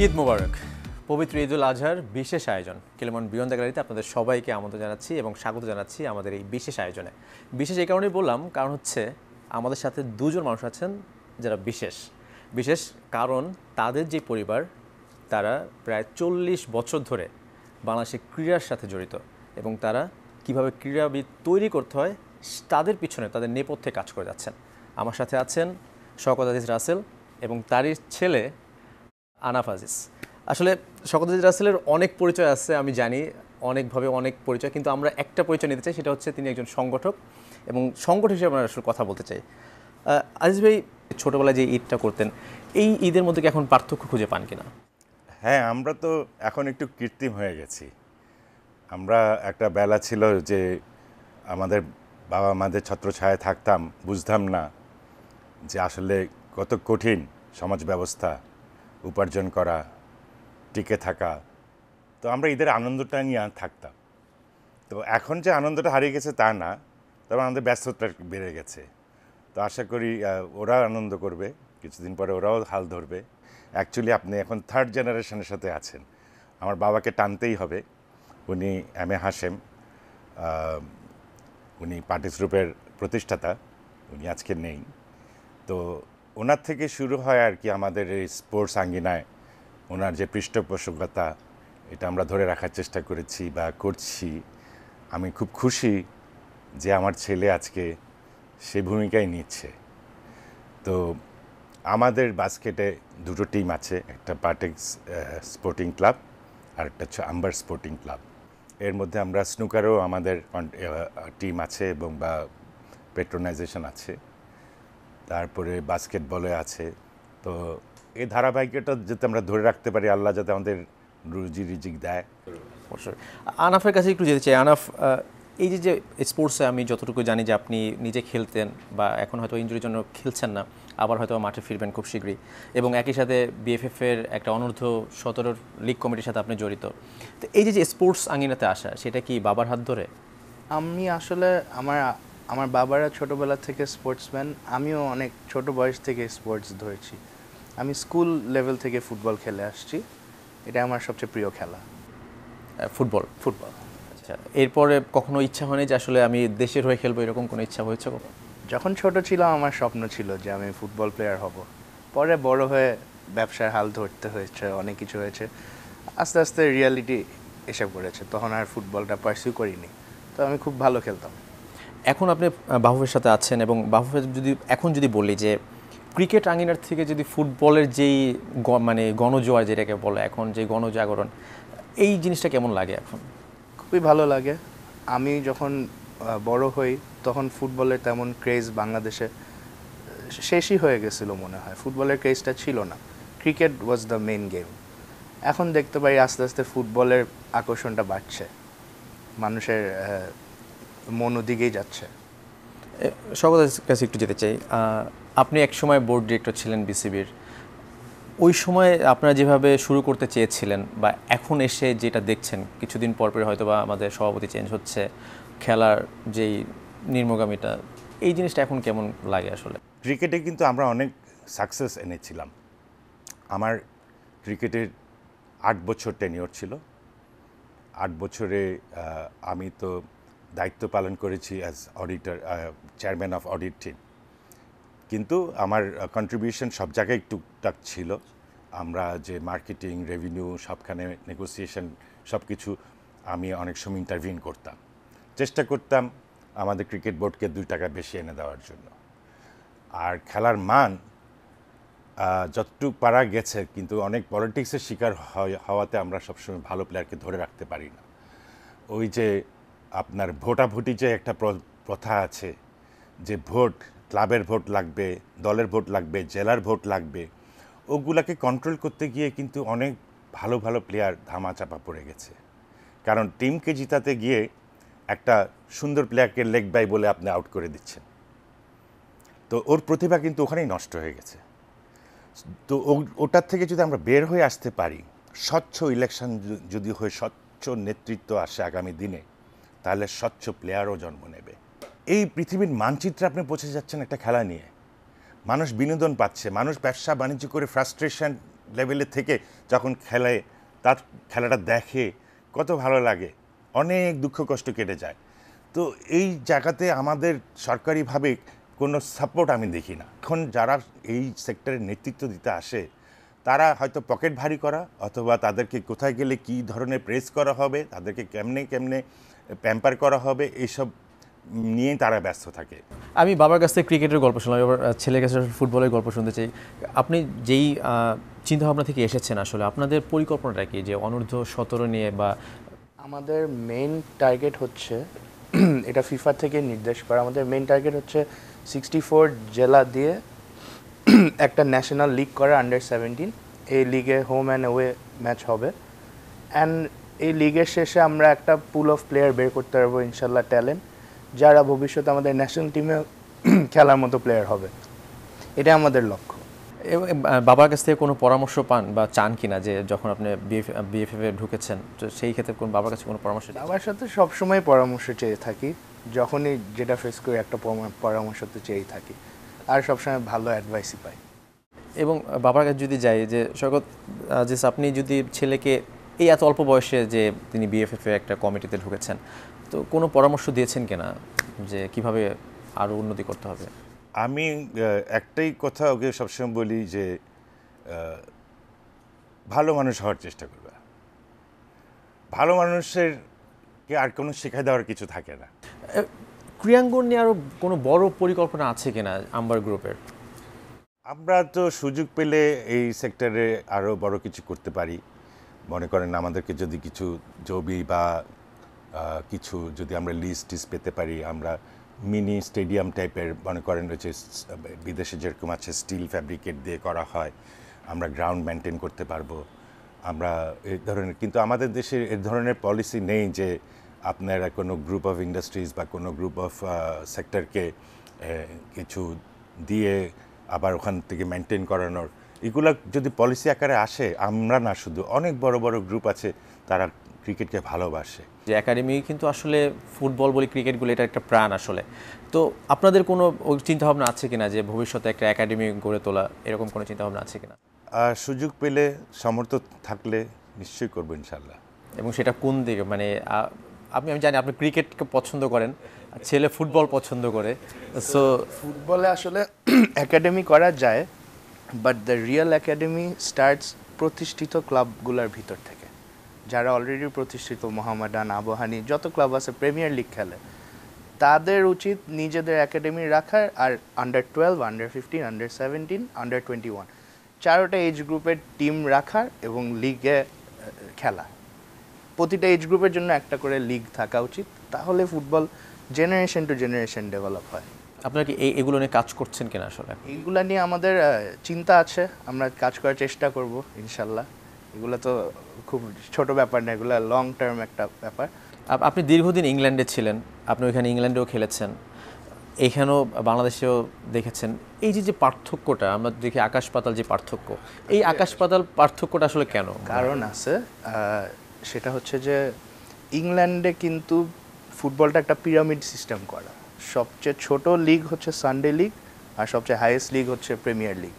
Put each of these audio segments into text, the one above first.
ঈদ মোবারক। পবিত্র ঈদুল আজহার বিশেষ আয়োজন কিলমন বিয়ন্ড দ্য গ্যালারিতে আপনাদের সবাইকে আমন্ত্রণ জানাচ্ছি এবং স্বাগত জানাচ্ছি আমাদের এই বিশেষ আয়োজনে। বিশেষ এই কারণেই বললাম, কারণ হচ্ছে আমাদের সাথে দুজন মানুষ আছেন যারা বিশেষ কারণ তাদের যে পরিবার, তারা প্রায় 40 বছর ধরে বাংলাদেশের ক্রীড়ার সাথে জড়িত এবং তারা কিভাবে ক্রীড়াবিদ তৈরি করতে হয় তাদের পিছনে, তাদের নেপথ্যে কাজ করে যাচ্ছেন। আমার সাথে আছেন শওকত আজিজ রাসেল এবং তারই ছেলে আনাফ আজিজ। আসলে শওকত আজিজ রাসেলের অনেক পরিচয় আছে, আমি জানি অনেকভাবে অনেক পরিচয়, কিন্তু আমরা একটা পরিচয় নিতে চাই, সেটা হচ্ছে তিনি একজন সংগঠক এবং সংগঠক হিসেবে আমরা আসলে কথা বলতে চাই। আজিজ ভাই, ছোটোবেলায় যে ঈদটা করতেন, এই ঈদের মধ্যে কি এখন পার্থক্য খুঁজে পান কিনা? হ্যাঁ, আমরা তো এখন একটু কৃত্রিম হয়ে গেছি। আমরা একটা বেলা ছিল যে আমাদের বাবা মাদের ছত্রছায়ায় থাকতাম, বুঝতাম না যে আসলে কত কঠিন সমাজ ব্যবস্থা, উপার্জন করা, টিকে থাকা। তো আমরা ঈদের আনন্দটা নিয়ে থাকতাম। তো এখন যে আনন্দটা হারিয়ে গেছে তা না, তবে আমাদের ব্যস্ততা বেড়ে গেছে। তো আশা করি ওরা আনন্দ করবে, কিছুদিন পরে ওরাও হাল ধরবে। অ্যাকচুয়ালি আপনি এখন থার্ড জেনারেশনের সাথে আছেন। আমার বাবাকে টানতেই হবে। উনি এম এ হাশেম, উনি পার্টিস গ্রুপের প্রতিষ্ঠাতা, উনি আজকে নেই। তো ওনার থেকে শুরু হয় আর কি আমাদের এই স্পোর্টস আঙ্গিনায় ওনার যে পৃষ্ঠপোষকতা, এটা আমরা ধরে রাখার চেষ্টা করেছি বা করছি। আমি খুব খুশি যে আমার ছেলে আজকে সেই ভূমিকাই নিচ্ছে। তো আমাদের বাস্কেটে দুটো টিম আছে, একটা পার্টেক্স স্পোর্টিং ক্লাব আর একটা হচ্ছে আম্বার স্পোর্টিং ক্লাব। এর মধ্যে আমরা স্নুকারও আমাদের টিম আছে এবং বা পেট্রোনাইজেশন আছে, তারপরে বাস্কেটবলে আছে। তো এই ধারাবাহিকতা যাতে আমরা ধরে রাখতে পারি, আল্লাহ যাতে আমাদের রুজি রিজিক দেয়। অবশ্যই। আনাফের কাছে একটু যেতে চাই। আনাফ, এই যে স্পোর্টসে আমি যতটুকু জানি যে আপনি নিজে খেলতেন বা এখন হয়তো ইনজুরির জন্য খেলছেন না, আবার হয়তো মাঠে ফিরবেন খুব শীঘ্রই, এবং একই সাথে বিএফএফের একটা অনূর্ধ্ব 17 লিগ কমিটির সাথে আপনি জড়িত। তো এই যে স্পোর্টস আঙ্গিনাতে আসা, সেটা কি বাবার হাত ধরে? আমি আসলে আমার বাবারা ছোটোবেলা থেকে স্পোর্টসম্যান, আমিও অনেক ছোট বয়স থেকে স্পোর্টস ধরেছি। আমি স্কুল লেভেল থেকে ফুটবল খেলে আসছি, এটা আমার সবচেয়ে প্রিয় খেলা। ফুটবল। ফুটবল। আচ্ছা, এরপরে কখনো ইচ্ছা হয়নি যে আসলে আমি দেশের হয়ে খেলবো, এরকম কোনো ইচ্ছা হয়েছে কখনো? যখন ছোট ছিলাম আমার স্বপ্ন ছিল যে আমি ফুটবল প্লেয়ার হব। পরে বড় হয়ে ব্যবসার হাল ধরতে হয়েছে, অনেক কিছু হয়েছে, আস্তে আস্তে রিয়ালিটি এসে পড়েছে, তখন আর ফুটবলটা পার্সিউ করিনি। তো আমি খুব ভালো খেলতাম। এখন আপনি বাফুফের সাথে আছেন এবং বাফুফের এখন যদি বলি যে ক্রিকেট আঙ্গিনার থেকে যদি ফুটবলের যেই মানে গণজোয়ার যেটাকে বলে, এখন যে গণজাগরণ, এই জিনিসটা কেমন লাগে এখন? খুবই ভালো লাগে। আমি যখন বড় হই তখন ফুটবলের তেমন ক্রেজ বাংলাদেশে শেষই হয়ে গেছিলো মনে হয়, ফুটবলের ক্রেজটা ছিল না, cricket was the main game. এখন দেখতে পাই আস্তে আস্তে ফুটবলের আকর্ষণটা বাড়ছে, মানুষের মন ওদিকেই যাচ্ছে। সকলের কাছে একটু যেতে চাই, আপনি এক সময় বোর্ড ডিরেক্টর ছিলেন বিসিবির। ওই সময় আপনারা যেভাবে শুরু করতে চেয়েছিলেন বা এখন এসে যেটা দেখছেন, কিছুদিন পর হয়তো বা আমাদের সভাপতি চেঞ্জ হচ্ছে, খেলার যেই নির্মগামীটা, এই জিনিসটা এখন কেমন লাগে আসলে? ক্রিকেটে কিন্তু আমরা অনেক সাকসেস এনেছিলাম। আমার ক্রিকেটের 8 বছর টেনিওর ছিল। 8 বছরে আমি তো দায়িত্ব পালন করেছি as auditor, chairman of audit team. কিন্তু আমার কন্ট্রিবিউশন সব জায়গায় টুকটাক ছিল। আমরা যে মার্কেটিং, রেভিনিউ, সবখানে নেগোসিয়েশন, সব কিছু আমি অনেক সময় ইন্টারভিউ করতাম, চেষ্টা করতাম আমাদের ক্রিকেট বোর্ডকে 2 টাকা বেশি এনে দেওয়ার জন্য। আর খেলার মান যতটুকু পারা গেছে, কিন্তু অনেক পলিটিক্সের শিকার হওয়াতে আমরা সবসময় ভালো প্লেয়ারকে ধরে রাখতে পারি না। ওই যে আপনার ভোটাভুটি যে একটা প্রথা আছে, যে ভোট, ক্লাবের ভোট লাগবে, দলের ভোট লাগবে, জেলার ভোট লাগবে, ওগুলাকে কন্ট্রোল করতে গিয়ে কিন্তু অনেক ভালো ভালো প্লেয়ার ধামাচাপা পড়ে গেছে। কারণ টিমকে জিতাতে গিয়ে একটা সুন্দর প্লেয়ারকে লেগ বাই বলে আপনি আউট করে দিচ্ছেন। তো ওর প্রতিভা কিন্তু ওখানেই নষ্ট হয়ে গেছে। তো ওটার থেকে যদি আমরা বের হয়ে আসতে পারি, স্বচ্ছ ইলেকশন যদি হয়ে স্বচ্ছ নেতৃত্ব আসে আগামী দিনে, তাহলে স্বচ্ছ প্লেয়ারও জন্ম নেবে। এই পৃথিবীর মানচিত্রে আপনি পৌঁছে যাচ্ছেন একটা খেলা নিয়ে, মানুষ বিনোদন পাচ্ছে, মানুষ ব্যবসা বাণিজ্য করে ফ্রাস্ট্রেশন লেভেলে থেকে যখন খেলে, তার খেলাটা দেখে কত ভালো লাগে, অনেক দুঃখ কষ্ট কেটে যায়। তো এই জায়গাতে আমাদের সরকারিভাবে কোনো সাপোর্ট আমি দেখি না। এখন যারা এই সেক্টরের নেতৃত্ব দিতে আসে তারা হয়তো পকেট ভারী করা, অথবা তাদেরকে কোথায় গেলে কী ধরনের প্রেস করা হবে, তাদেরকে কেমনে কেমনে প্যাম্পার করা হবে, এইসব নিয়েই তারা ব্যস্ত থাকে। আমি বাবার কাছ থেকে ক্রিকেটের গল্প শুনলাম, এবার ছেলের কাছে ফুটবলের গল্প শুনতে চাই। আপনি যেই চিন্তাভাবনা থেকে এসেছেন, আসলে আপনাদের পরিকল্পনাটা কি, যে অনূর্ধ্ব 17 নিয়ে বা? আমাদের মেইন টার্গেট হচ্ছে এটা ফিফা থেকে নির্দেশ করা, আমাদের মেইন টার্গেট হচ্ছে 64 জেলা দিয়ে একটা ন্যাশনাল লিগ করা আন্ডার-17। এই লিগে হোম অ্যান্ড অ্যাওয়ে ম্যাচ হবে, অ্যান্ড এই লিগের শেষে আমরা একটা পুল অফ প্লেয়ার বের করতে পারবো ইনশাল্লাহ, ট্যালেন্ট, যারা ভবিষ্যতে আমাদের ন্যাশনাল টিমে খেলার মতো প্লেয়ার হবে। এটা আমাদের লক্ষ্য। বাবার কাছ থেকে কোনো পরামর্শ পান বা চান কিনা, যে যখন আপনি বিএফএফে ঢুকেছেন, তো সেই ক্ষেত্রে কোন বাবার কাছে কোনো পরামর্শ? বাবার সাথে সবসময় পরামর্শ চেয়ে থাকি, যখনই যেটা ফেস করি একটা পরামর্শ তো চেয়েই থাকি, আর সবসময় ভালো অ্যাডভাইসই পাই। এবং বাবার কাছে যদি যাই, যে সৈকত, যে আপনি যদি ছেলেকে এই এত অল্প বয়সে যে তিনি বিএফএফে একটা কমিটিতে ঢুকেছেন, তো কোনো পরামর্শ দিয়েছেন কিনা যে কিভাবে আরও উন্নতি করতে হবে? আমি একটাই কথা ওকে সবসময় বলি যে ভালো মানুষ হওয়ার চেষ্টা করবে। ভালো মানুষের কে আর কোনো শেখায় দেওয়ার কিছু থাকে না। ক্রীড়াঙ্গন নিয়ে আরও কোনো বড় পরিকল্পনা আছে কিনা আম্বার গ্রুপের? আমরা তো সুযোগ পেলে এই সেক্টরে আরও বড় কিছু করতে পারি। মনে করেন আমাদেরকে যদি কিছু জমি বা কিছু যদি আমরা লিস্ট পেতে পারি, আমরা মিনি স্টেডিয়াম টাইপের, মনে করেন হচ্ছে বিদেশে যেরকম আছে স্টিল ফ্যাব্রিকেট দিয়ে করা হয়, আমরা গ্রাউন্ড মেনটেন করতে পারবো আমরা এই ধরনের। কিন্তু আমাদের দেশে এ ধরনের পলিসি নেই যে আপনারা কোনো গ্রুপ অফ ইন্ডাস্ট্রিজ বা কোনো গ্রুপ অফ সেক্টরকে কিছু দিয়ে আবার ওখান থেকে মেনটেন করানোর। এগুলো যদি পলিসি আকারে আসে, আমরা না, শুধু অনেক বড় বড় গ্রুপ আছে তারা ক্রিকেটকে ভালোবাসে। যে একাডেমি কিন্তু আসলে ফুটবল বলি, ক্রিকেটগুলো এটা একটা প্রাণ আসলে। তো আপনাদের কোনো চিন্তাভাবনা আছে কিনা যে ভবিষ্যতে একটা একাডেমি গড়ে তোলা, এরকম কোনো চিন্তাভাবনা আছে কিনা? সুযোগ পেলে, সামর্থ্য থাকলে নিশ্চয়ই করবো ইনশাল্লাহ। এবং সেটা কোন দিকে, মানে আমি জানি আপনি ক্রিকেটকে পছন্দ করেন, ছেলে ফুটবল পছন্দ করে, সো ফুটবলে আসলে একাডেমি করা যায়, but the real academy starts প্রতিষ্ঠিত ক্লাবগুলোর ভিতর থেকে, যারা অলরেডি প্রতিষ্ঠিত, মোহামেডান, আবাহনী, যত ক্লাব আছে প্রিমিয়ার লিগ খেলে, তাদের উচিত নিজেদের একাডেমি রাখার, আর আন্ডার-12, আন্ডার-15, আন্ডার-17, আন্ডার-21 চারোটা এজ গ্রুপের টিম রাখার এবং লিগে খেলা। প্রতিটা এজ গ্রুপের জন্য একটা করে লিগ থাকা উচিত, তাহলে football generation to generation develop হয়। আপনারা কি এগুলো নিয়ে কাজ করছেন কিনা আসলে? এইগুলা নিয়ে আমাদের চিন্তা আছে, আমরা কাজ করার চেষ্টা করব ইনশাল্লাহ। এগুলো তো খুব ছোট ব্যাপার না, এগুলো লং টার্ম একটা ব্যাপার। আপনি দীর্ঘদিন ইংল্যান্ডে ছিলেন, আপনি ওইখানে ইংল্যান্ডেও খেলেছেন, এখানেও বাংলাদেশেও দেখেছেন। এই যে পার্থক্যটা আমরা দেখি, আকাশ পাতাল যে পার্থক্য, এই আকাশ পাতাল পার্থক্যটা আসলে কেন? কারণ আছে, সেটা হচ্ছে যে ইংল্যান্ডে কিন্তু ফুটবলটা একটা পিরামিড সিস্টেম করা। সবচেয়ে ছোট লিগ হচ্ছে সানডে লিগ, আর সবচেয়ে হাইয়েস্ট লিগ হচ্ছে প্রিমিয়ার লিগ।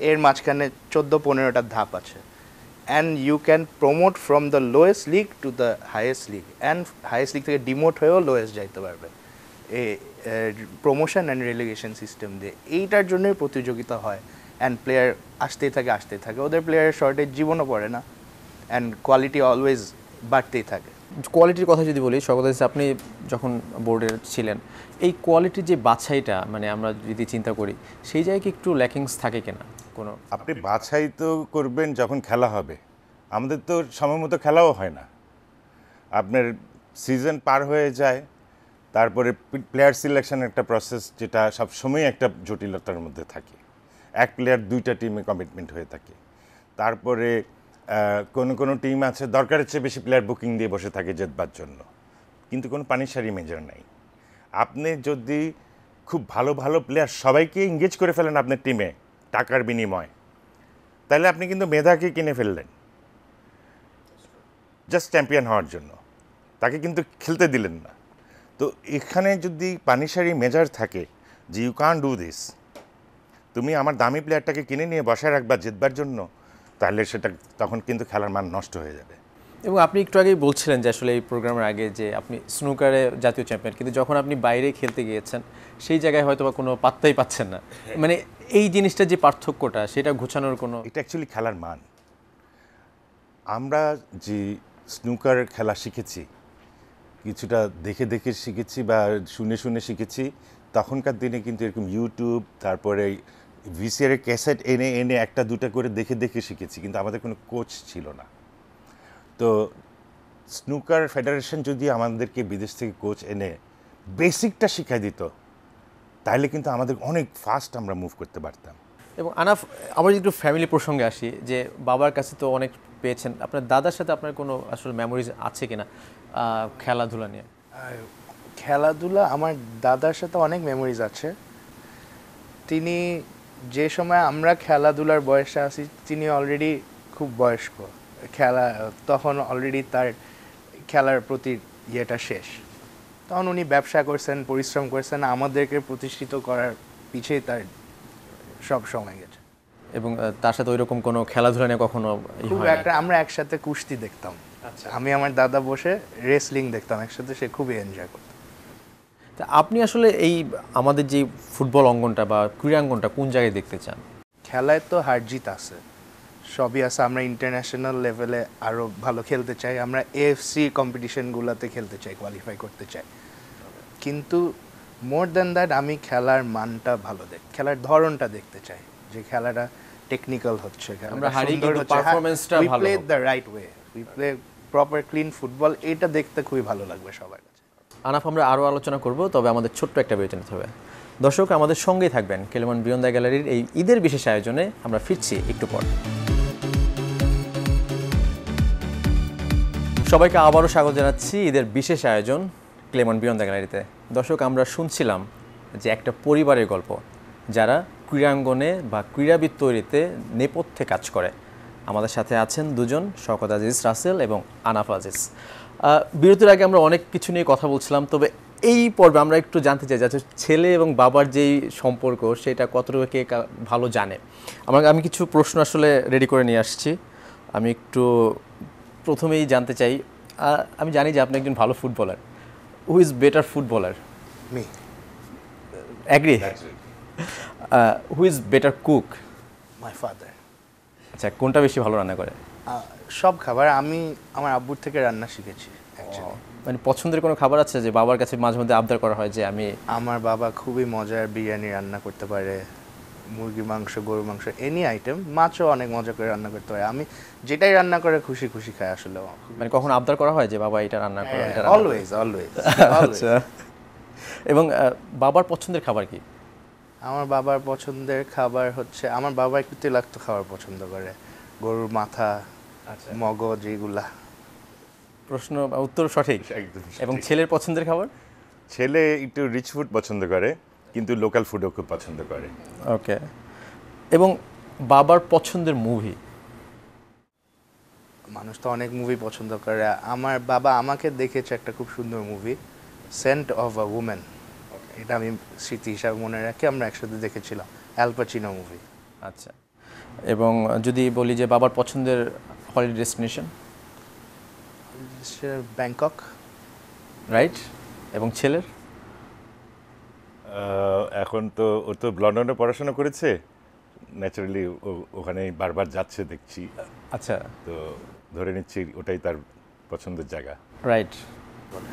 এর মাঝখানে 14-15টা ধাপ আছে, and you can promote from the lowest league to the highest league, and highest league থেকে ডিমোট হয়েও লোয়েস্ট যাইতে পারবে এই প্রমোশন অ্যান্ড রেলিগেশন সিস্টেম দিয়ে। এইটার জন্যই প্রতিযোগিতা হয়, অ্যান্ড প্লেয়ার আসতেই থাকে, ওদের প্লেয়ারের শর্টেজ জীবনও পড়ে না, অ্যান্ড কোয়ালিটি অলওয়েজ বাড়তেই থাকে। কোয়ালিটির কথা যদি বলি, স্বাগত, আপনি যখন বোর্ডে ছিলেন, এই কোয়ালিটির যে বাছাইটা, মানে আমরা যদি চিন্তা করি, সেই জায়গায় একটু ল্যাকিংস থাকে কিনা কোনো? আপনি বাছাই তো করবেন যখন খেলা হবে, আমাদের তো সময় মতো খেলাও হয় না। আপনার সিজন পার হয়ে যায়, তারপরে প্লেয়ার সিলেকশন একটা প্রসেস, যেটা সবসময় একটা জটিলতার মধ্যে থাকে। এক প্লেয়ার দুইটা টিমে কমিটমেন্ট হয়ে থাকে। তারপরে কোনো টিম আছে দরকারের চেয়ে বেশি প্লেয়ার বুকিং দিয়ে বসে থাকে জেতবার জন্য, কিন্তু কোনো পানিসারি মেজর নাই। আপনি যদি খুব ভালো ভালো প্লেয়ার সবাইকে এঙ্গেজ করে ফেলেন আপনার টিমে টাকার বিনিময়ে, তাহলে আপনি কিন্তু মেধাকে কিনে ফেললেন জাস্ট চ্যাম্পিয়ন হওয়ার জন্য, তাকে কিন্তু খেলতে দিলেন না। তো এখানে যদি পানিসারি মেজার থাকে যে ইউ কান্ট ডু দিস, তুমি আমার দামি প্লেয়ারটাকে কিনে নিয়ে বসায় রাখবা জেতবার জন্য, তাহলে সেটা তখন কিন্তু খেলার মান নষ্ট হয়ে যাবে। এবং আপনি একটু আগেই বলছিলেন যে আসলে এই প্রোগ্রামের আগে যে আপনি স্নুকারে জাতীয় চ্যাম্পিয়ন, কিন্তু যখন আপনি বাইরে খেলতে গিয়েছেন সেই জায়গায় হয়তো বা কোনো পাত্তাই পাচ্ছেন না, মানে এই জিনিসটা যে পার্থক্যটা সেটা ঘোচানোর কোনো এটা অ্যাকচুয়ালি খেলার মান। আমরা যে স্নুকার খেলা শিখেছি, কিছুটা দেখে দেখে শিখেছি বা শুনে শুনে শিখেছি। তখনকার দিনে কিন্তু এরকম ইউটিউব, তারপরে ভিসিআর ক্যাসেট এনে এনে একটা দুটা করে দেখে দেখে শিখেছি, কিন্তু আমাদের কোনো কোচ ছিল না। তো স্নুকার ফেডারেশন যদি আমাদেরকে বিদেশ থেকে কোচ এনে বেসিকটা শিখাই দিত, তাহলে কিন্তু আমাদের অনেক ফাস্ট আমরা মুভ করতে পারতাম। এবং আনাফ, আবার একটু ফ্যামিলি প্রসঙ্গে আসি, যে বাবার কাছে তো অনেক পেয়েছেন, আপনার দাদার সাথে আপনার কোনো আসলে মেমোরিজ আছে কিনা খেলাধুলা নিয়ে? খেলাধুলা আমার দাদার সাথে অনেক মেমোরিজ আছে। তিনি যে সময় আমরা খেলাধুলার বয়সে আছি, তিনি অলরেডি খুব বয়স্ক, তখন অলরেডি তার খেলার প্রতি ইয়েটা শেষ। তখন উনি ব্যবসা করছেন, পরিশ্রম করছেন, আমাদেরকে প্রতিষ্ঠিত করার পিছেই তার সব সময় গেছে। এবং তার সাথে ওইরকম কোনো খেলাধুলা নিয়ে কখনো খুব একটা আমরা একসাথে কুস্তি দেখতাম, আমি আমার দাদা বসে রেসলিং দেখতাম একসাথে, সে খুবই এনজয় করত। তা আপনি আসলে এই আমাদের যে ফুটবল অঙ্গনটা বা ক্রীড়াঙ্গনটা কোন জায়গায় দেখতে চান? খেলায় তো হার জিত আছে, সবই আছে। আমরা ইন্টারন্যাশনাল লেভেলে আরও ভালো খেলতে চাই, আমরা এএফসি কম্পিটিশনগুলোতে খেলতে চাই, কোয়ালিফাই করতে চাই। কিন্তু মোর দ্যান দ্যাট আমি খেলার মানটা ভালো খেলার ধরনটা দেখতে চাই, যে খেলাটা টেকনিক্যাল হচ্ছে, আমরা হারি কিন্তু পারফরম্যান্সটা ভালো, we play the right way, we play proper clean football, এটা দেখতে খুবই ভালো লাগবে সবার কাছে। আনাফ, আমরা আরও আলোচনা করব, তবে আমাদের ছোট্ট একটা বিরতি নিতে হবে। দর্শক আমাদের সঙ্গেই থাকবেন, কেলেমন বিয়ন্ড দ্য গ্যালারির এই ঈদের বিশেষ আয়োজনে আমরা ফিরছি একটু পর। সবাইকে আবারও স্বাগত জানাচ্ছি ঈদের বিশেষ আয়োজন ক্লেমন বিয়ন্ড দ্য গ্যালারিতে। দর্শক, আমরা শুনছিলাম যে একটা পরিবারের গল্প, যারা ক্রীড়াঙ্গনে বা ক্রীড়াবিদ তৈরিতে নেপথ্যে কাজ করে। আমাদের সাথে আছেন দুজন, শওকত আজিজ রাসেল এবং আনাফ আজিজ। বিরতির আগে আমরা অনেক কিছু নিয়ে কথা বলছিলাম, তবে এই পর্বে আমরা একটু জানতে চাই যে ছেলে এবং বাবার যেই সম্পর্ক সেটা কতটুকু কে ভালো জানে। আমি কিছু প্রশ্ন আসলে রেডি করে নিয়ে আসছি। আমি একটু প্রথমেই জানতে চাই, আমি জানি যে আপনি একজন ভালো footballer. Who is better footballer? Me. Agree? Who is better cook? My father. আচ্ছা, কোনটা বেশি ভালো রান্না করে? সব খাবার আমি আমার আব্বুর থেকে রান্না শিখেছি অ্যাকচুয়ালি। মানে পছন্দের কোনো খাবার আছে যে বাবার কাছে মাঝে মধ্যে আবদার করা হয় যে আমি? আমার বাবা খুবই মজার বিরিয়ানি রান্না করতে পারে, মুরগি মাংস, গরু মাংস, এনি আইটেম, মাছও অনেক মজা করে রান্না করতে পারে। আমি যেটাই রান্না করে খুশি খুশি খাই আসলে। মানে কখন আবদার করা হয় যে বাবা এটা রান্না করো? Always always. আচ্ছা। এবং বাবার পছন্দের খাবার কি? আমার বাবার পছন্দের খাবার হচ্ছে, আমার বাবা একটু তৈলাক্ত খাবার পছন্দ করে, গরুর মাথা, মগজ, এগুলা। প্রশ্ন উত্তর সঠিক। একদম। এবং ছেলের পছন্দের খাবার? ছেলে একটু রিচ ফুড পছন্দ করে, কিন্তু লোকাল ফুডও খুব পছন্দ করে। ওকে। এবং বাবার পছন্দের মুভি? মানুষ তো অনেক মুভি পছন্দ করে, আমার বাবা আমাকে দেখেছে একটা খুব সুন্দর movie, Scent of a Woman, এটা আমি স্মৃতি হিসাবে মনে রাখি, আমরা একসাথে দেখেছিলাম, অ্যাল পাচিনো মুভি। আচ্ছা। এবং যদি বলি যে বাবার পছন্দের হলিডে ডেস্টিনেশন? ব্যাংকক। রাইট। এবং ছেলের? এখন তো ও তো লন্ডনে পড়াশোনা করেছে, ন্যাচারালি ওখানে বারবার যাচ্ছে দেখছি। আচ্ছা। তো ধরে নিচ্ছি ওটাই তার পছন্দের জায়গা। রাইট।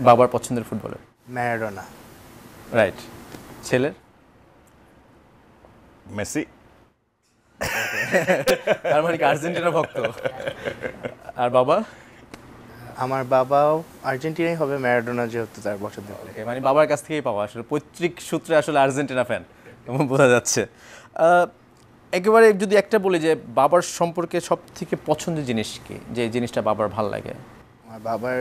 বাবার পছন্দের ফুটবলার? ম্যারাডোনা। রাইট। ছেলের? মেসি। তার মানে কি আর্জেন্টিনা ভক্ত? আর বাবা? আমার বাবাও আর্জেন্টিনাই হবে, ম্যারাডোনা যেহেতু তার পছন্দের। মানে বাবার কাছ থেকেই পাওয়া, আসলে পৈতৃক সূত্রে আসলে আর্জেন্টিনা ফ্যান, এমন বোঝা যাচ্ছে। একেবারে যদি একটা বলি যে বাবার সম্পর্কে সব থেকে পছন্দের জিনিস কি, যে জিনিসটা বাবার ভাল লাগে? আমার বাবার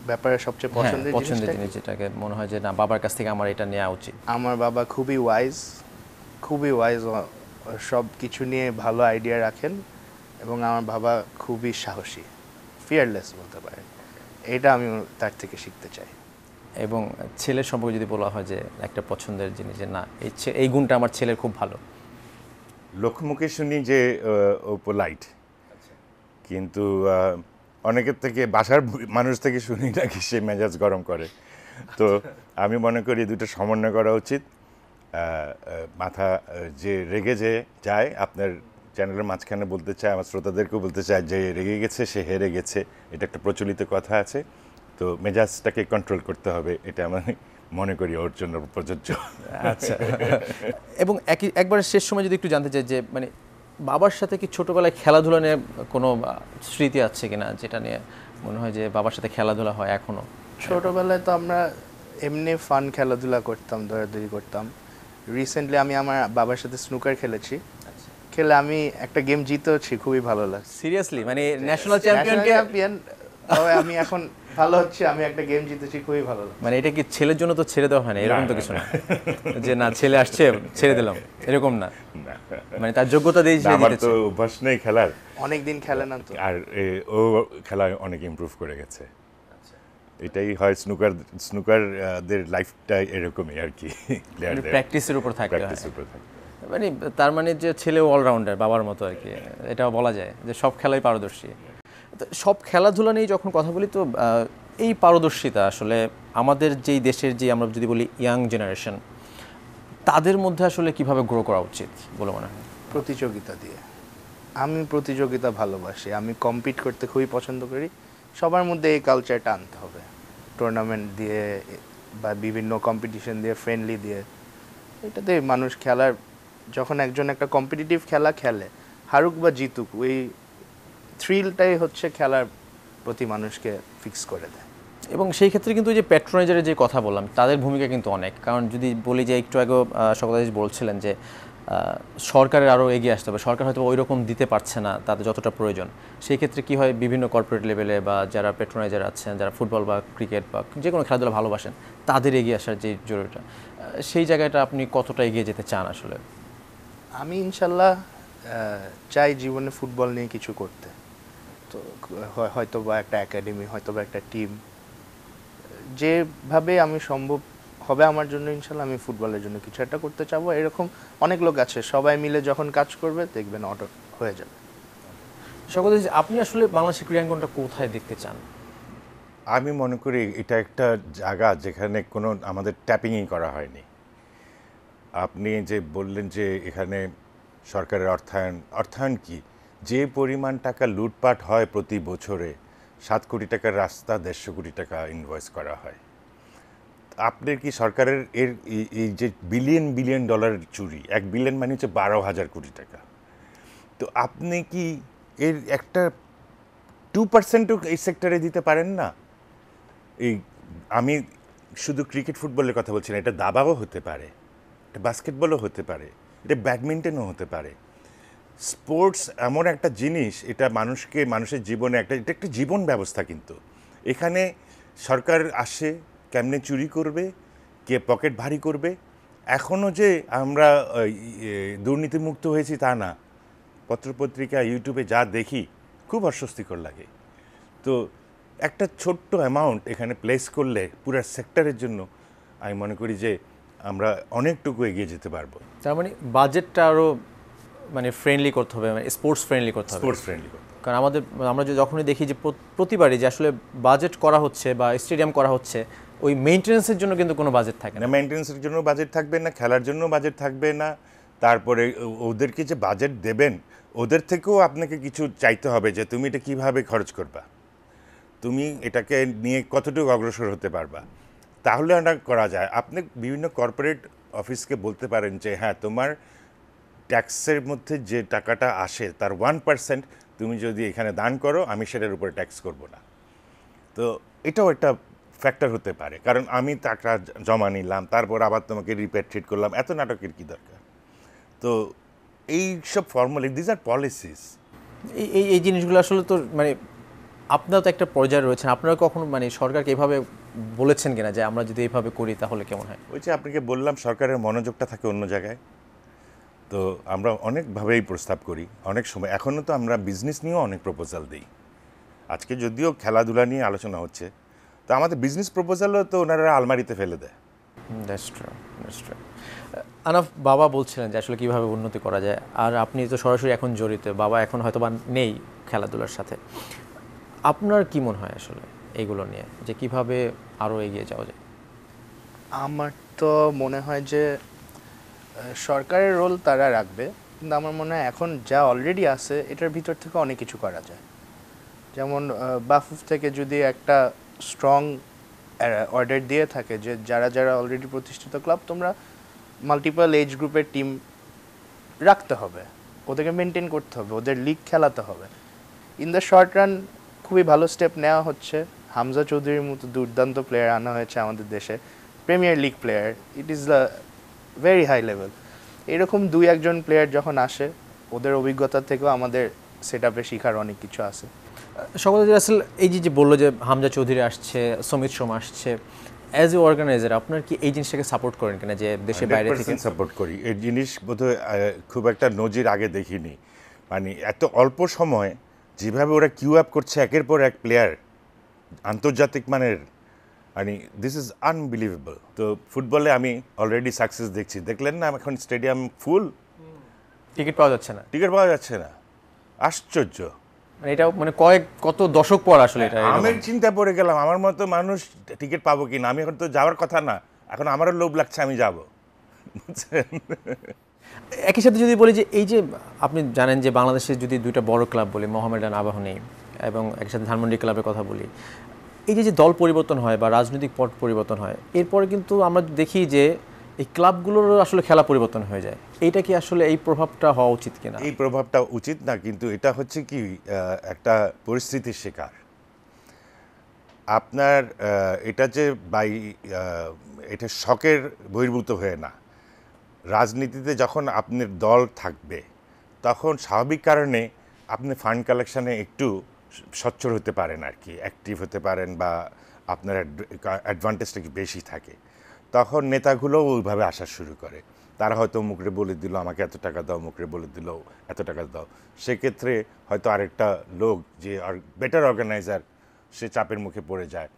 ব্যাপারে সবচেয়ে পছন্দের জিনিস যেটাকে মনে হয় যে না, বাবার কাছ থেকে আমার এটা নেওয়া উচিত। আমার বাবা খুবই ওয়াইজ, সব কিছু নিয়ে ভালো আইডিয়া রাখেন, এবং আমার বাবা খুবই সাহসী, ফিয়ারলেস বলতে পারেন। এটা আমি তার থেকে শিখতে চাই। এবং ছেলের সম্পর্কে যদি বলা হয় যে একটা পছন্দের জিনিস, যে না এই গুণটা আমার ছেলের খুব ভালো? লোকমুখে শুনি যে ও পোলাইট, কিন্তু অনেকের থেকে বাসার মানুষ থেকে শুনি নাকি সে মেজাজ গরম করে। তো আমি মনে করি দুটো সমন্বয় করা উচিত। মাথা যে রেগে যে যায়, আপনার চ্যানেলের মাঝখানে বলতে চাই, আমার শ্রোতাদেরকেও বলতে চাই যে রেগে গেছে সে হেরে গেছে, এটা একটা প্রচলিত কথা আছে। তো মেজাজটাকে কন্ট্রোল করতে হবে, এটা আমি মনে করি ওর জন্য প্রযোজ্য। আচ্ছা, এবং একবার শেষ সময় যদি একটু জানতে চাই যে মানে বাবার সাথে কি ছোটবেলায় খেলাধুলা নিয়ে কোনো স্মৃতি আছে কিনা, যেটা নিয়ে মনে হয় যে বাবার সাথে খেলাধুলা হয় এখনো? ছোটবেলায় তো আমরা এমনি ফান খেলাধুলা করতাম, দৌড়াদৌড়ি করতাম। রিসেন্টলি আমি আমার বাবার সাথে স্নুকার খেলেছি, খেলে আমি একটা গেম জিতেওছি, খুবই ভালো লাগছে। সিরিয়াসলি মানে ন্যাশনাল চ্যাম্পিয়নকে? চ্যাম্পিয়ন, তবে আমি এখন ভালো হচ্ছে, আমি একটা গেম জিতেছি, খুবই ভালো লাগছে। মানে এটা কি ছেলের জন্য তো ছেড়ে দেওয়া হয় না, এরকম তো কিছু না যে না ছেলে আসছে ছেড়ে দিলাম, এরকম না, মানে তার যোগ্যতা দিয়ে সে আমার তো জিতেছে। অভ্যাস নেই খেলার, অনেকদিন খেলে না তো। আর ও খেলায় অনেক ইমপ্রুভ করে গেছে। এটাই হয় স্নুকারদের লাইফটাই এরকমই আর কি, প্লেয়ারদের প্র্যাকটিসের উপর থাকতে হয়। প্র্যাকটিসের উপর থাকে। মানে তার মানে যে ছেলে অলরাউন্ডার বাবার মতো আর কি, এটা বলা যায় যে সব খেলায় পারদর্শী। তো সব খেলাধুলা নিয়ে যখন কথা বলি, তো এই পারদর্শিতা আসলে আমাদের যেই দেশের যে, আমরা যদি বলি ইয়াং জেনারেশন, তাদের মধ্যে আসলে কিভাবে গ্রো করা উচিত বলে মনে হয়? প্রতিযোগিতা দিয়ে। আমি প্রতিযোগিতা ভালোবাসি, আমি কম্পিট করতে খুবই পছন্দ করি। সবার মধ্যে এই কালচারটা আনতে হবে, টুর্নামেন্ট দিয়ে বা বিভিন্ন কম্পিটিশন দিয়ে, ফ্রেন্ডলি দিয়ে। এটাতে মানুষ খেলার, যখন একজন একটা কম্পিটিটিভ খেলা খেলে, হারুক বা জিতুক, ওই থ্রিলটাই হচ্ছে খেলার প্রতি মানুষকে ফিক্স করে দেয়। এবং সেই ক্ষেত্রে কিন্তু যে প্যাট্রোনাইজারের যে কথা বললাম, তাদের ভূমিকা কিন্তু অনেক। কারণ যদি বলি যে একটু আগে সকলেজ বলছিলেন যে সরকারের আরও এগিয়ে আসতে হবে, সরকার হয়তো ওই রকম দিতে পারছে না তাদের যতটা প্রয়োজন। সেই ক্ষেত্রে কী হয়, বিভিন্ন কর্পোরেট লেভেলে বা যারা প্যাট্রোনাইজার আছেন, যারা ফুটবল বা ক্রিকেট বা যে কোনো খেলাধুলা ভালোবাসেন, তাদের এগিয়ে আসার যে জরুরিটা, সেই জায়গাটা আপনি কতটা এগিয়ে যেতে চান আসলে? আমি ইনশাল্লাহ চাই জীবনে ফুটবল নিয়ে কিছু করতে। তো হয়তো বা একটা একাডেমি, হয়তো বা একটা টিম, যেভাবে আমি সম্ভব হবে আমার জন্য, ইনশাল্লাহ আমি ফুটবলের জন্য কিছু একটা করতে চাবো। এরকম অনেক লোক আছে, সবাই মিলে যখন কাজ করবে দেখবেন অটো হয়ে যাবে। সকলেজ, আপনি আসলে বাংলাদেশের ক্রীড়াঙ্গনটা কোথায় দেখতে চান? আমি মনে করি এটা একটা জায়গা যেখানে কোনো আমাদের ট্যাপিংই করা হয়নি। আপনি যে বললেন যে এখানে সরকারের অর্থায়ন কি, যে পরিমাণ টাকা লুটপাট হয় প্রতি বছরে, 7 কোটি টাকার রাস্তা 150 কোটি টাকা ইনভয়েস করা হয়। আপনার কি সরকারের এই যে বিলিয়ন বিলিয়ন ডলারের চুরি, 1 বিলিয়ন মানে হচ্ছে 12,000 কোটি টাকা। তো আপনি কি এর একটা 2%ও এই সেক্টরে দিতে পারেন না? এই আমি শুধু ক্রিকেট ফুটবলের কথা বলছি না, এটা দাবাও হতে পারে, এটা বাস্কেটবলও হতে পারে, এটা ব্যাডমিন্টনও হতে পারে। স্পোর্টস এমন একটা জিনিস, এটা মানুষের জীবনে এটা একটা জীবন ব্যবস্থা। কিন্তু এখানে সরকার আসে কেমনে চুরি করবে, কে পকেট ভারী করবে। এখনও যে আমরা দুর্নীতিমুক্ত হয়েছি তা না, পত্রপত্রিকা ইউটিউবে যা দেখি খুব অস্বস্তিকর লাগে। তো একটা ছোট্ট অ্যামাউন্ট এখানে প্লেস করলে পুরো সেক্টরের জন্য আমি মনে করি যে আমরা অনেকটুকু এগিয়ে যেতে পারবো। তার মানে বাজেটটা আরও মানে ফ্রেন্ডলি করতে হবে, মানে স্পোর্টস ফ্রেন্ডলি করতে হবে। স্পোর্টস ফ্রেন্ডলি করতে হবে। কারণ আমরা যখনই দেখি যে প্রতিবারই যে আসলে বাজেট করা হচ্ছে বা স্টেডিয়াম করা হচ্ছে, ওই মেইনটেনেন্সের জন্য কিন্তু কোনো বাজেট থাকে না। মেইনটেনেন্সের জন্য বাজেট থাকবে না, খেলার জন্য বাজেট থাকবে না। তারপরে ওদেরকে যে বাজেট দেবেন, ওদের থেকেও আপনাকে কিছু চাইতে হবে যে তুমি এটা কিভাবে খরচ করবা, তুমি এটাকে নিয়ে কতটুকু অগ্রসর হতে পারবা। তাহলে এটা করা যায়। আপনি বিভিন্ন কর্পোরেট অফিসকে বলতে পারেন যে হ্যাঁ, তোমার ট্যাক্সের মধ্যে যে টাকাটা আসে তার 1% তুমি যদি এখানে দান করো, আমি সেটার উপরে ট্যাক্স করব না। তো এটাও একটা ফ্যাক্টর হতে পারে, কারণ আমি টাকা জমা নিলাম, তারপর আবার তোমাকে রিপ্যাট্রিয়েট করলাম, এত নাটকের কী দরকার? তো এই সব ফর্মালি, দিজ আর পলিসিস। এই জিনিসগুলো আসলে তো মানে আপনারা তো একটা পর্যায়ে রয়েছেন, আপনারা কখনো মানে সরকারকে এভাবে বলেছেন কিনা যে আমরা যদি এইভাবে করি তাহলে কেমন হয়? ওই যে আপনাকে বললাম, সরকারের মনোযোগটা থাকে অন্য জায়গায়। তো আমরা অনেকভাবেই প্রস্তাব করি, অনেক সময় এখনও তো আমরা বিজনেস নিয়েও অনেক প্রপোজাল দিই। আজকে যদিও খেলাধুলা নিয়ে আলোচনা হচ্ছে, তো আমাদের বিজনেস প্রপোজালও তো ওনারা আলমারিতে ফেলে দেয়। That's true, that's true. আনাফ, বাবা বলছিলেন যে আসলে কীভাবে উন্নতি করা যায়, আর আপনি তো সরাসরি এখন জড়িত, বাবা এখন হয়তো বা নেই খেলাধুলার সাথে। আপনার কি মনে হয় আসলে এইগুলো নিয়ে, যে কিভাবে আরও এগিয়ে যাওয়া যায়? আমার তো মনে হয় যে সরকারের রোল তারা রাখবে, কিন্তু আমার মনে হয় এখন যা অলরেডি আছে এটার ভিতর থেকে অনেক কিছু করা যায়। যেমন বাফুফ থেকে যদি একটা স্ট্রং অর্ডার দিয়ে থাকে যে যারা যারা অলরেডি প্রতিষ্ঠিত ক্লাব, তোমরা মাল্টিপল এজ গ্রুপের টিম রাখতে হবে, ওদেরকে মেনটেন করতে হবে, ওদের লিগ খেলাতে হবে। ইন দ্য শর্ট রান খুবই ভালো স্টেপ নেওয়া হচ্ছে। হামজা চৌধুরীর মতো দুর্দান্ত প্লেয়ার আনা হয়েছে আমাদের দেশে, premier league player, it is the very high level. এরকম 2-1 প্লেয়ার যখন আসে, ওদের অভিজ্ঞতা থেকেও আমাদের সেট আপে শেখার অনেক কিছু আছে। শওকত রাসেল, এই যে বললো যে হামজা চৌধুরী আসছে, সমিত শর্মা আসছে, অ্যাজ এ অর্গানাইজার আপনার কি এই জিনিসটাকে সাপোর্ট করেন কিনা, যে দেশের বাইরে থেকে? সাপোর্ট করি। এই জিনিস বোধহয় খুব একটা নজির আগে দেখিনি। মানে এত অল্প সময় যেভাবে ওরা কিউ আপ করছে একের পর এক প্লেয়ার আন্তর্জাতিক মানের, মানে দিস ইজ আনবিলিভেবল। তো ফুটবলে আমি অলরেডি সাকসেস দেখছি। দেখলেন না এখন স্টেডিয়াম ফুল, টিকিট পাওয়া যাচ্ছে না, টিকিট পাওয়া যাচ্ছে না, আশ্চর্য। মানে এটা মানে কত দশক পর আসলে এটা আমি চিন্তা পড়ে গেলাম, আমার মতো মানুষ টিকিট পাবো কিনা। আমি এখন তো যাওয়ার কথা না, এখন আমারও লোভ লাগছে, আমি যাব। একই সাথে যদি বলি যে এই যে আপনি জানেন যে বাংলাদেশের যদি দুইটা বড় ক্লাব বলি, মোহামেডান আবাহনী, এবং একসাথে ধানমন্ডি ক্লাবের কথা বলি, এই যে দল পরিবর্তন হয় বা রাজনৈতিক পট পরিবর্তন হয়, এরপরে কিন্তু আমরা দেখি যে এই ক্লাবগুলোর আসলে খেলা পরিবর্তন হয়ে যায়। এইটা কি আসলে এই প্রভাবটা হওয়া উচিত কিনা? এই প্রভাবটা উচিত না, কিন্তু এটা হচ্ছে কি একটা পরিস্থিতির শিকার। আপনার এটা যে এটা শখের বহির্ভূত হয়ে না। রাজনীতিতে যখন আপনার দল থাকবে, তখন স্বাভাবিক কারণে আপনি ফান্ড কালেকশানে একটু সচ্ছল হতে পারেন, আর কি অ্যাক্টিভ হতে পারেন, বা আপনার অ্যাডভান্টেজটা কি বেশি থাকে। তখন নেতাগুলোও ওইভাবে আসা শুরু করে। তারা হয়তো মুখরে বলে দিল আমাকে এত টাকা দাও, মুখরে বলে দিল এত টাকা দাও। সেক্ষেত্রে হয়তো আরেকটা লোক যে বেটার অর্গানাইজার, সে চাপের মুখে পড়ে যায়।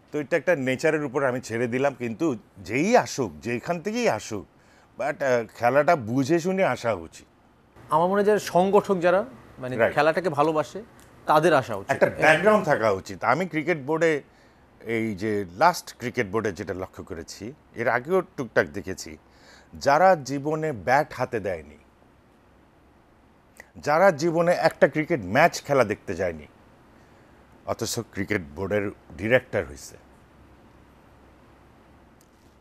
তো এটা একটা নেচারের উপর আমি ছেড়ে দিলাম। কিন্তু যেই আসুক, যেখান থেকেই আসুক, বাট খেলাটা বুঝে শুনে আসা উচিত। আমার মনে হয় যে সংগঠক যারা মানে খেলাটাকে ভালোবাসে, তাদের আসা উচিত, একটা ব্যাকগ্রাউন্ড থাকা উচিত। আমি ক্রিকেট বোর্ডে, এই যে লাস্ট ক্রিকেট বোর্ডে যেটা লক্ষ্য করেছি, এর আগেও টুকটাক দেখেছি, যারা জীবনে ব্যাট হাতে দেয়নি, যারা জীবনে একটা ক্রিকেট ম্যাচ খেলা দেখতে যায়নি, অথচ ক্রিকেট বোর্ডের ডিরেক্টর হয়েছে,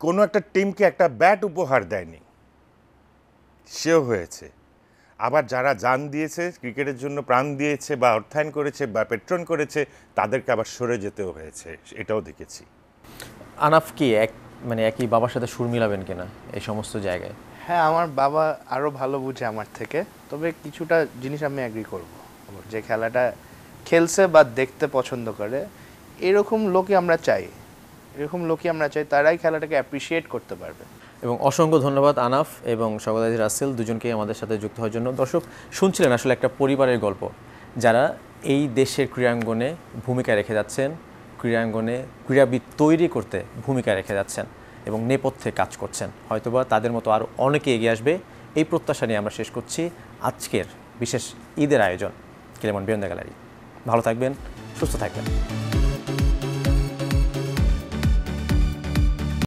কোনো একটা টিমকে একটা ব্যাট উপহার দেয়নি, সেও হয়েছে। আবার যারা জান দিয়েছে, ক্রিকেটের জন্য প্রাণ দিয়েছে, বা অর্থায়ন করেছে, বা পেট্রন করেছে, তাদেরকে আবার সরে যেতেও হয়েছে, এটাও দেখেছি। আনাফ কি মানে একই বাবার সাথে সুর মিলাবেন কিনা এই সমস্ত জায়গায়? হ্যাঁ, আমার বাবা আরও ভালো বুঝে আমার থেকে, তবে কিছুটা জিনিস আমি অ্যাগ্রি করব, যে খেলাটা খেলছে বা দেখতে পছন্দ করে, এরকম লোকই আমরা চাই, তারাই খেলাটাকে অ্যাপ্রিসিয়েট করতে পারবে। এবং অসংখ্য ধন্যবাদ আনাফ এবং শওকত রাসেল দুজনকেই আমাদের সাথে যুক্ত হওয়ার জন্য। দর্শক শুনছিলেন আসলে একটা পরিবারের গল্প, যারা এই দেশের ক্রীড়াঙ্গনে ভূমিকা রেখে যাচ্ছেন, ক্রীড়াঙ্গনে ক্রীড়াবিদ তৈরি করতে ভূমিকা রেখে যাচ্ছেন এবং নেপথ্যে কাজ করছেন। হয়তোবা তাদের মতো আরও অনেকে এগিয়ে আসবে, এই প্রত্যাশা নিয়ে আমরা শেষ করছি আজকের বিশেষ ঈদের আয়োজন কিলেমন বিয়ন্ড দ্য গ্যালারি। ভালো থাকবেন, সুস্থ থাকবেন।